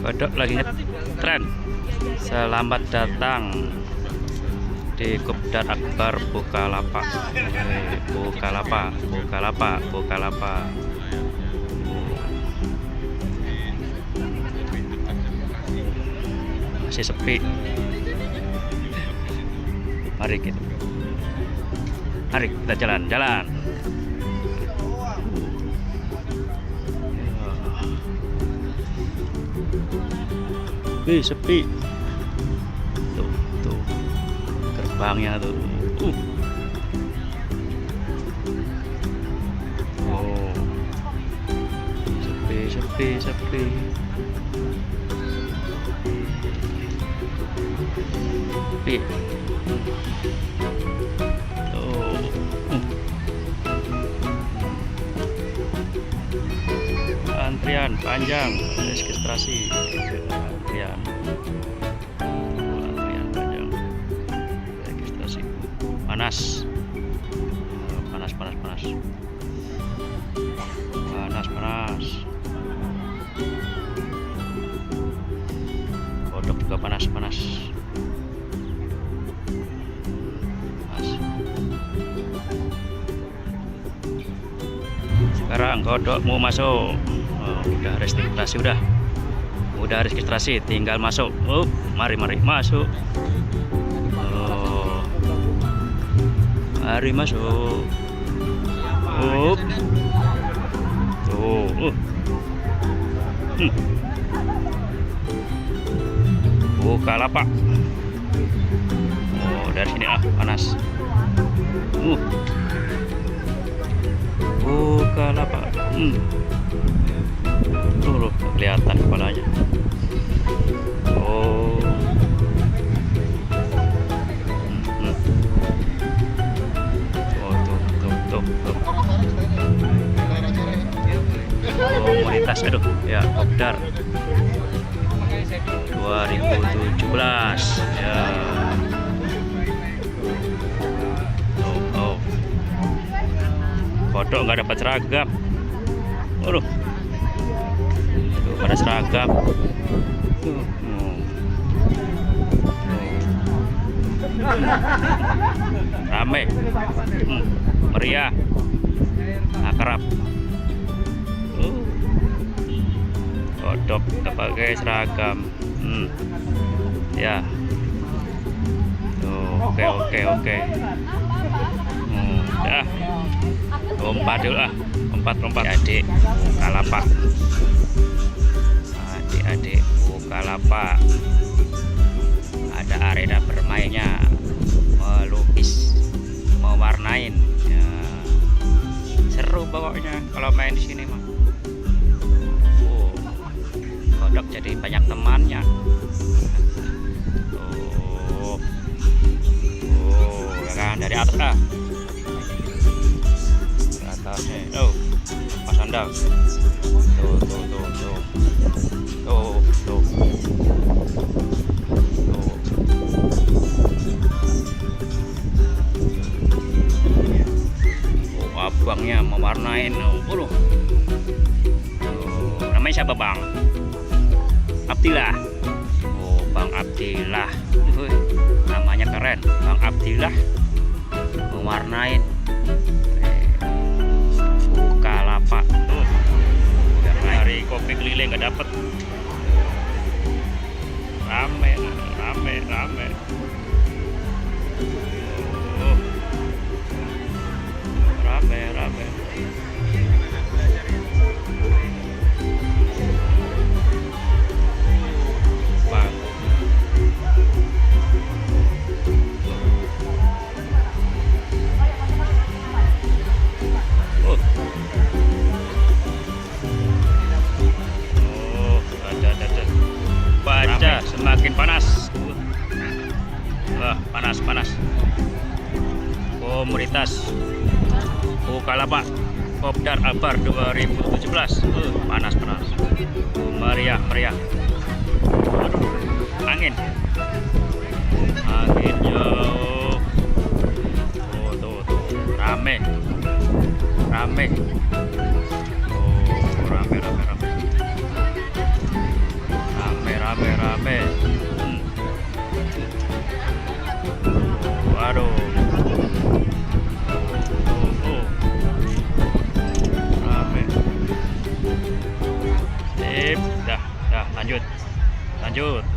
Kodok lagi ngetren. Selamat datang di Kopdar Akbar Bukalapak. Bukalapak, Bukalapak, Bukalapak. Masih sepi. Mari kita jalan-jalan. Sepi. Tuh gerbangnya tuh. Oh, sepi. Tuh. Antrian panjang registrasi. Antrian panjang registrasi. Panas. Kodok juga panas. Sekarang kodok mau masuk. Udah registrasi, tinggal masuk. Mari masuk. Mari masuk. Tuh. Bukalapak. Dari sini panas. Bukalapak. Tuh kelihatan kepalanya. Tuh. Komunitas ya Kopdar 2017 ya. Kodok nggak dapat seragam. Tuh pada seragam. Rame, meriah, akrab. Kodok nggak pakai seragam. Ya. Oke. Dah. Lompat dulu adik Bukalapak. Adik Bukalapak. Ada arena bermainnya, melukis, mewarnain ya. Seru pokoknya kalau main di sini mah. Kodok jadi banyak temannya. Ya kan, dari atas Mas Andal. Tuh. Abangnya mewarnain. Namanya siapa, Bang? Abdillah. Bang Abdillah. Namanya keren, Bang Abdillah. Mewarnain Bukalapak. Hari kopi keliling nggak dapet. Rame. Rame. Baca semakin panas. Panas. Komunitas Bukalapak Kopdar Akbar 2017. Panas. Meriah. Angin jauh. Tuh. Rame. Rame. Rame. Waduh. Rame. Sip, dah, lanjut.